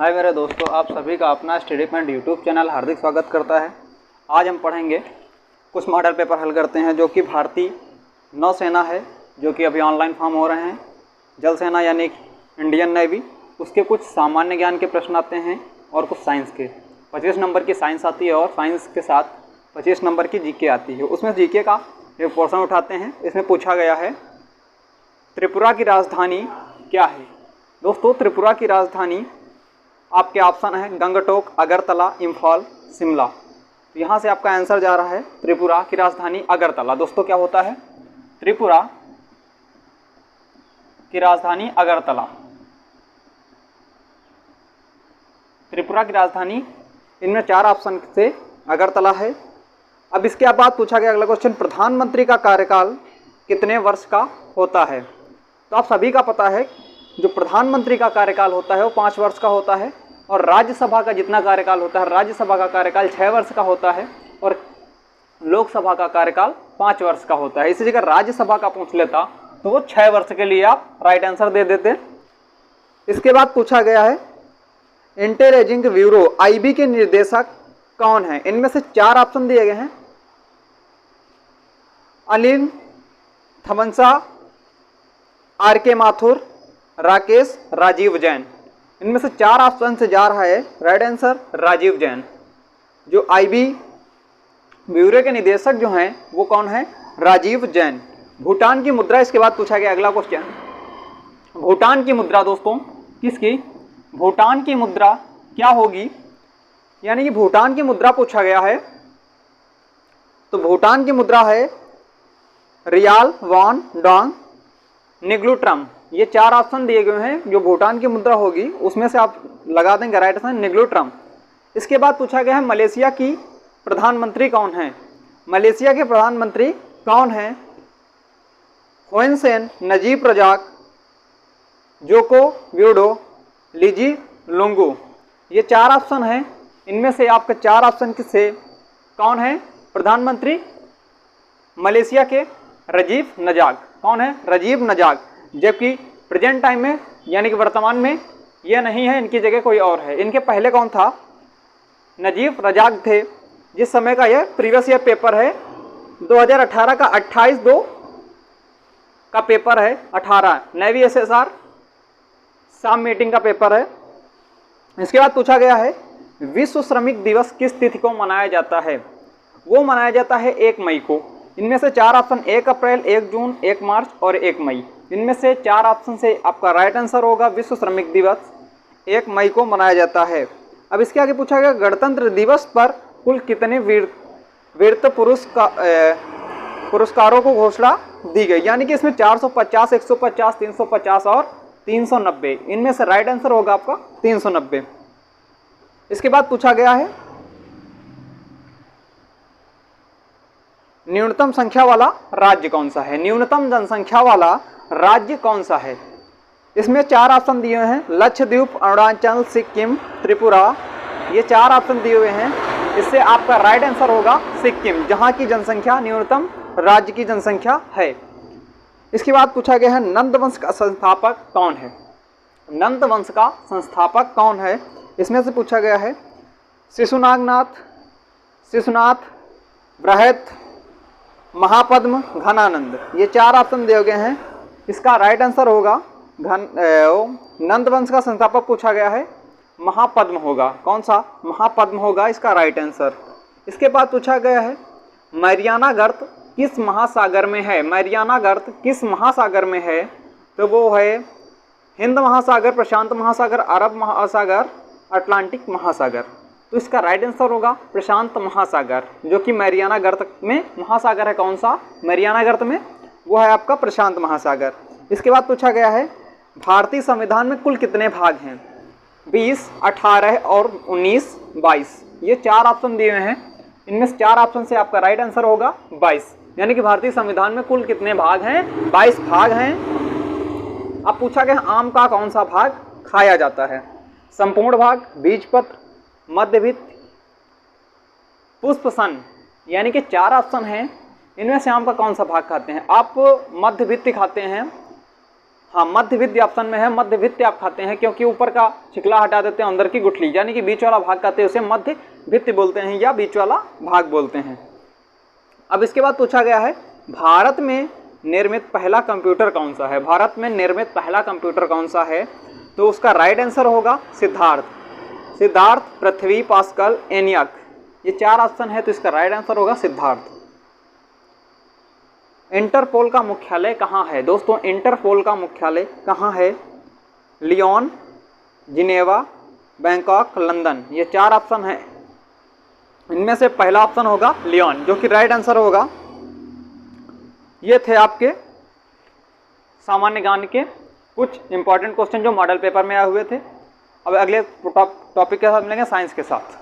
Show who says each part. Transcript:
Speaker 1: हाय मेरे दोस्तों, आप सभी का अपना स्टडी पॉइंट यूट्यूब चैनल हार्दिक स्वागत करता है। आज हम पढ़ेंगे कुछ मॉडल पेपर हल करते हैं जो कि भारतीय नौसेना है, जो कि अभी ऑनलाइन फॉर्म हो रहे हैं। जल सेना यानी इंडियन नेवी, उसके कुछ सामान्य ज्ञान के प्रश्न आते हैं और कुछ साइंस के। 25 नंबर की साइंस आती है और साइंस के साथ 25 नंबर की जीके आती है। उसमें जीके का एक पोर्शन उठाते हैं। इसमें पूछा गया है त्रिपुरा की राजधानी क्या है। दोस्तों, त्रिपुरा की राजधानी आपके ऑप्शन है गंगटोक, अगरतला, इम्फाल, शिमला। तो यहाँ से आपका आंसर जा रहा है त्रिपुरा की राजधानी अगरतला। दोस्तों, क्या होता है त्रिपुरा की राजधानी अगरतला। त्रिपुरा की राजधानी इनमें 4 ऑप्शन से अगरतला है। अब इसके बाद पूछा गया अगला क्वेश्चन, प्रधानमंत्री का कार्यकाल कितने वर्ष का होता है। तो आप सभी का पता है जो प्रधानमंत्री का कार्यकाल होता है वो 5 वर्ष का होता है, और राज्यसभा का जितना कार्यकाल होता है, राज्यसभा का कार्यकाल 6 वर्ष का होता है और लोकसभा का कार्यकाल 5 वर्ष का होता है। इसी जगह राज्यसभा का पूछ लेता तो वो 6 वर्ष के लिए आप राइट आंसर दे देते। इसके बाद पूछा गया है इंटेलिजेंस ब्यूरो IB के निर्देशक कौन है। इनमें से 4 ऑप्शन दिए गए हैं, अनिल थमनसा, RK माथुर, राकेश, राजीव जैन। इनमें से 4 ऑप्शन से जा रहा है राइट आंसर राजीव जैन। जो IB ब्यूरो के निदेशक जो हैं वो कौन है, राजीव जैन। भूटान की मुद्रा, इसके बाद पूछा गया अगला क्वेश्चन, भूटान की मुद्रा दोस्तों किसकी, भूटान की मुद्रा क्या होगी, यानी कि भूटान की मुद्रा पूछा गया है। तो भूटान की मुद्रा है रियाल, वॉन, डोंग, निग्लूट्रम। ये 4 ऑप्शन दिए गए हैं जो भूटान की मुद्रा होगी, उसमें से आप लगा देंगे राइट आंसर निग्लूट्रम। इसके बाद पूछा गया है मलेशिया की प्रधानमंत्री कौन है। मलेशिया के प्रधानमंत्री कौन हैं, Hun Sen, Najib Razak, Joko Widodo, लीजी लुंगू। ये 4 ऑप्शन हैं। इनमें से आपके 4 ऑप्शन से कौन है प्रधानमंत्री मलेशिया के, राजीव नजाक। कौन है, राजीव नजाक। जबकि प्रेजेंट टाइम में यानी कि वर्तमान में ये नहीं है, इनकी जगह कोई और है। इनके पहले कौन था, नजीब रजाक थे। जिस समय का यह प्रीवियस ईयर पेपर है 2018 का 28/2 का पेपर है, 18 नेवी SSR शाम मीटिंग का पेपर है। इसके बाद पूछा गया है विश्व श्रमिक दिवस किस तिथि को मनाया जाता है। वो मनाया जाता है 1 मई को। इनमें से 4 ऑप्शन 1 अप्रैल, 1 जून, 1 मार्च और 1 मई। इनमें से 4 ऑप्शन से आपका राइट आंसर होगा विश्व श्रमिक दिवस 1 मई को मनाया जाता है। अब इसके आगे पूछा गया गणतंत्र दिवस पर कुल कितने वीरता पुरस्कारों को घोषणा दी गई, यानी कि इसमें 450, 150, 350 और 390। इनमें से राइट आंसर होगा आपका 390। इसके बाद पूछा गया है न्यूनतम संख्या वाला राज्य कौन सा है, न्यूनतम जनसंख्या वाला राज्य कौन सा है। इसमें 4 ऑप्शन दिए हुए हैं, लक्षद्वीप, अरुणाचल, सिक्किम, त्रिपुरा। ये 4 ऑप्शन दिए हुए हैं। इससे आपका राइट आंसर होगा सिक्किम, जहां की जनसंख्या न्यूनतम राज्य की जनसंख्या है। इसके बाद पूछा गया है नंद वंश का संस्थापक कौन है। नंद वंश का संस्थापक कौन है, इसमें से पूछा गया है शिशुनाथ, बृहत, महापद्म, घनानंद। ये 4 ऑप्शन दिए गए हैं। इसका राइट आंसर होगा नंद वंश का संस्थापक पूछा गया है महापद्म होगा। कौन सा, महापद्म होगा इसका राइट आंसर। इसके बाद पूछा गया है मैरियाना गर्त किस महासागर में है। मैरियाना गर्त किस महासागर में है, तो वो है हिंद महासागर, प्रशांत महासागर, अरब महासागर, अटलांटिक महासागर। तो इसका राइट आंसर होगा प्रशांत महासागर, जो कि मैरियाना गर्त में महासागर है। कौन सा, मैरियाना गर्त में, वो है आपका प्रशांत महासागर। इसके बाद पूछा गया है भारतीय संविधान में कुल कितने भाग हैं। 20, 18 और 19, 22। ये 4 ऑप्शन दिए हुए हैं। इनमें से 4 ऑप्शन से आपका राइट आंसर होगा 22, यानी कि भारतीय संविधान में कुल कितने भाग हैं, 22 भाग हैं। अब पूछा गया आम का कौन सा भाग खाया जाता है। संपूर्ण भाग, बीजपत्र, मध्यभित्त, पुष्पसन। यानी कि 4 ऑप्शन हैं। इनमें से आम का कौन सा भाग खाते हैं आप, मध्यभित्त खाते हैं, हाँ, मध्य भित्ति ऑप्शन में है। मध्य भित्ति आप खाते हैं क्योंकि ऊपर का छिकला हटा देते हैं, अंदर की गुठली यानी कि बीच वाला भाग खाते हैं, उसे मध्य भित्ति बोलते हैं या बीच वाला भाग बोलते हैं। अब इसके बाद पूछा गया है भारत में निर्मित पहला कंप्यूटर कौन सा है। भारत में निर्मित पहला कंप्यूटर कौन सा है, तो उसका राइट आंसर होगा सिद्धार्थ। सिद्धार्थ, पृथ्वी, पास्कल, एनियक, ये 4 ऑप्शन है तो इसका राइट आंसर होगा सिद्धार्थ। इंटरपोल का मुख्यालय कहाँ है दोस्तों? इंटरपोल का मुख्यालय कहाँ है? लियोन, जिनेवा, बैंकॉक, लंदन, ये 4 ऑप्शन है। इनमें से पहला ऑप्शन होगा लियोन, जो कि राइट आंसर होगा। ये थे आपके सामान्य ज्ञान के कुछ इंपॉर्टेंट क्वेश्चन जो मॉडल पेपर में आए हुए थे। अब अगले टॉपिक के साथ मिलेंगे साइंस के साथ।